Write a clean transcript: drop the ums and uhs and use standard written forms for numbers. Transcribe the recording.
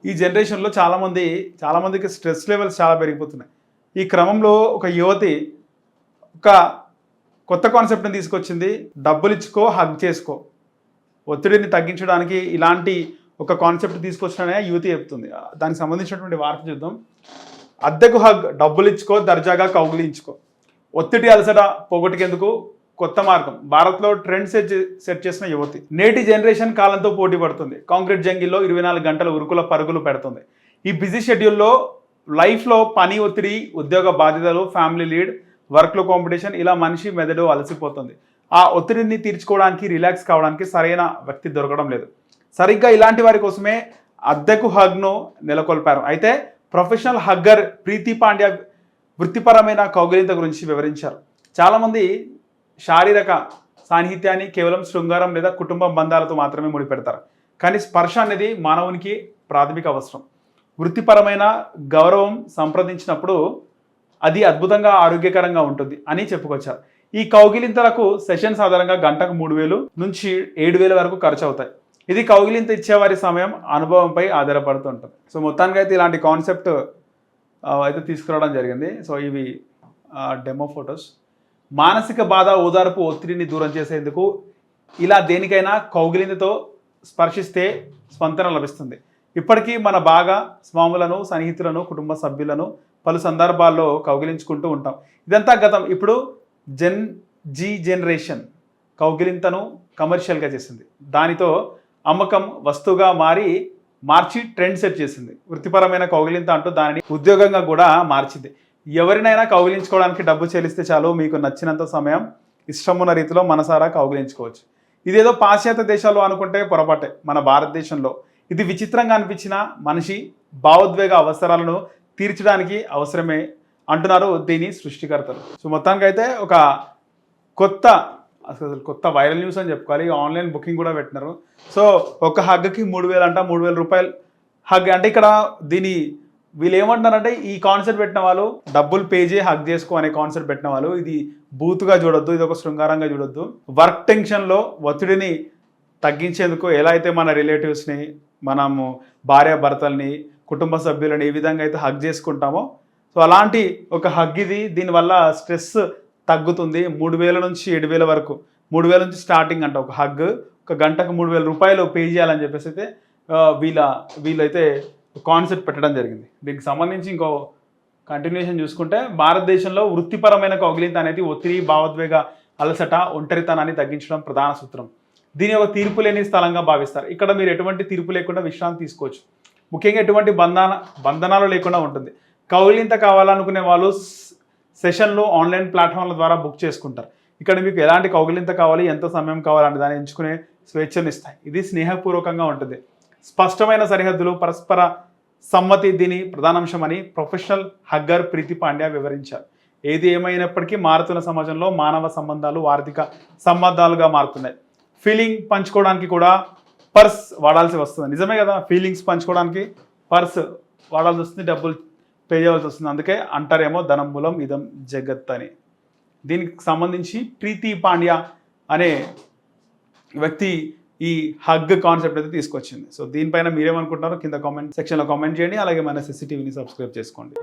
ఈ జనరేషన్లో చాలామందికి స్ట్రెస్ లెవెల్స్ చాలా పెరిగిపోతున్నాయి. ఈ క్రమంలో ఒక యువతి ఒక కొత్త కాన్సెప్ట్ని తీసుకొచ్చింది. డబ్బులు ఇచ్చుకో, హగ్ చేసుకో. ఒత్తిడిని తగ్గించడానికి ఇలాంటి ఒక కాన్సెప్ట్ తీసుకొచ్చిన యువతి చెప్తుంది. దానికి సంబంధించినటువంటి వార్త చూద్దాం. అద్దెకు హగ్, డబ్బులు ఇచ్చుకో, దర్జాగా కౌగిలించుకో. ఒత్తిడి అలసట పోగొట్టుకేందుకు కొత్త మార్గం. భారత్లో ట్రెండ్ సెట్ చేసిన యువతి నేటి జనరేషన్ కాలంతో పోటీ పడుతుంది. కాంక్రీట్ జంగిల్లో 24 గంటల ఉరుకుల పరుగులు పెడుతుంది. ఈ బిజీ షెడ్యూల్లో లైఫ్లో పని ఒత్తిడి, ఉద్యోగ బాధ్యతలు, ఫ్యామిలీ లీడ్, వర్క్లో కాంపిటీషన్, ఇలా మనిషి మెదడు అలసిపోతుంది. ఆ ఒత్తిడిని తీర్చుకోవడానికి, రిలాక్స్ కావడానికి సరైన వ్యక్తి దొరకడం లేదు. సరిగ్గా ఇలాంటి వారి కోసమే అద్దెకు హగ్ను నెలకొల్పారు. అయితే ప్రొఫెషనల్ హగ్గర్ ప్రీతి పాండ్యా వృత్తిపరమైన కౌగిలింత గురించి వివరించారు. చాలామంది శారీరక సాన్నిహిత్యాన్ని కేవలం శృంగారం లేదా కుటుంబ బంధాలతో మాత్రమే ముడిపెడతారు. కానీ స్పర్శ అనేది మానవునికి ప్రాథమిక అవసరం. వృత్తిపరమైన గౌరవం సంప్రదించినప్పుడు అది అద్భుతంగా ఆరోగ్యకరంగా ఉంటుంది అని చెప్పుకొచ్చారు. ఈ కౌగిలింతలకు సెషన్ సాధారణంగా గంటకు 3,000 నుంచి 7,000 వరకు ఖర్చు అవుతాయి. ఇది కౌగిలింత ఇచ్చేవారి సమయం, అనుభవంపై ఆధారపడుతూ ఉంటుంది. సో మొత్తానికి అయితే ఇలాంటి కాన్సెప్ట్ అయితే తీసుకురావడం జరిగింది. సో ఇవి డెమో ఫొటోస్. మానసిక బాధ, ఓదార్పు, ఒత్తిడిని దూరం చేసేందుకు ఇలా దేనికైనా కౌగిలింతతో స్పర్శిస్తే స్పందన లభిస్తుంది. ఇప్పటికీ మన స్వాములను, సన్నిహితులను, కుటుంబ సభ్యులను పలు సందర్భాల్లో కౌగిలించుకుంటూ ఉంటాం. ఇదంతా గతం. ఇప్పుడు జనరేషన్ కౌగిలింతను కమర్షియల్గా చేసింది. దానితో అమ్మకం వస్తువుగా మార్చి ట్రెండ్ సెట్ చేసింది. వృత్తిపరమైన కౌగిలింత అంటూ దానిని ఉద్యోగంగా కూడా మార్చింది. ఎవరినైనా కౌగిలించుకోవడానికి డబ్బు చెల్లిస్తే చాలు, మీకు నచ్చినంత సమయం ఇష్టమున్న రీతిలో మనసారా కౌగిలించుకోవచ్చు. ఇదేదో పాశ్చాత్య దేశాల్లో అనుకుంటే పొరపాటే. మన భారతదేశంలో ఇది విచిత్రంగా అనిపించిన మనిషి భావోద్వేగ అవసరాలను తీర్చడానికి అవసరమే అంటున్నారు దీని సృష్టికర్తలు. సో మొత్తానికి అయితే ఒక కొత్త వైరల్ న్యూస్ అని చెప్పుకోవాలి. ఆన్లైన్ బుకింగ్ కూడా పెట్టినారు. సో ఒక హగ్కి 3,000 అంట, 3,000 రూపాయలు హగ్ అంటే ఇక్కడ వీళ్ళు ఏమంటున్నారంటే, ఈ కాన్సెప్ట్ పెట్టిన వాళ్ళు డబ్బులు పే చేసి హగ్ చేసుకో అనే కాన్సెప్ట్ పెట్టిన వాళ్ళు ఇది బూతుగా చూడొద్దు, ఇది ఒక శృంగారంగా చూడొద్దు. వర్క్ టెన్షన్లో ఒత్తిడిని తగ్గించేందుకు ఎలా అయితే మన రిలేటివ్స్ని, మనము భార్య భర్తల్ని, కుటుంబ సభ్యులని ఏ విధంగా అయితే హగ్ చేసుకుంటామో, సో అలాంటి ఒక హగ్ ఇది. దీనివల్ల స్ట్రెస్ తగ్గుతుంది. 3,000 నుంచి 7,000 వరకు, 3,000 నుంచి స్టార్టింగ్ అంట ఒక హగ్. ఒక గంటకు 3,000 రూపాయలు పే చేయాలని చెప్పేసి అయితే వీళ్ళైతే కాన్సెప్ట్ పెట్టడం జరిగింది. దీనికి సంబంధించి ఇంకో కంటిన్యూషన్ చూసుకుంటే, భారతదేశంలో వృత్తిపరమైన కౌగిలింత అనేది ఒత్తిడి, భావోద్వేగ అలసట, ఒంటరితనాన్ని తగ్గించడం ప్రధాన సూత్రం. దీని ఒక తీర్పు లేని స్థలంగా భావిస్తారు. ఇక్కడ మీరు ఎటువంటి తీర్పు లేకుండా విశ్రాంతి తీసుకోవచ్చు. ముఖ్యంగా ఎటువంటి బంధనాలు లేకుండా ఉంటుంది. కౌగిలింత కావాలనుకునే వాళ్ళు సెషన్లు ఆన్లైన్ ప్లాట్ఫామ్ల ద్వారా బుక్ చేసుకుంటారు. ఇక్కడ మీకు ఎలాంటి కౌగిలింత కావాలి, ఎంత సమయం కావాలంటే దాన్ని ఎంచుకునే స్వేచ్ఛనిస్తాయి. ఇది స్నేహపూర్వకంగా ఉంటుంది. స్పష్టమైన సరిహద్దులు, పరస్పర సమ్మతి దీని ప్రధానాంశమని ప్రొఫెషనల్ హగ్గర్ ప్రీతి పాండ్యా వివరించారు. ఏది ఏమైనప్పటికీ మారుతున్న సమాజంలో మానవ సంబంధాలు ఆర్థిక సంబంధాలుగా మారుతున్నాయి. ఫీలింగ్ పంచుకోవడానికి కూడా పర్స్ వాడాల్సి వస్తుంది. నిజమే కదా, ఫీలింగ్స్ పంచుకోవడానికి పర్స్ వాడాల్సి వస్తుంది, డబ్బులు పే చేయాల్సి వస్తుంది. అందుకే అంటారేమో ధనం మూలం ఇదం జగత్ అని. దీనికి సంబంధించి ప్రీతి పాండ్యా అనే వ్యక్తి ఈ హగ్ కాన్సెప్ట్ అయితే తీసుకొచ్చింది. సో దీనిపైన మీరేమనుకుంటున్నారో కింద కామెంట్ సెక్షన్లో కామెంట్ చేయండి. అలాగే మన SSC టీవీని సబ్స్క్రైబ్ చేసుకోండి.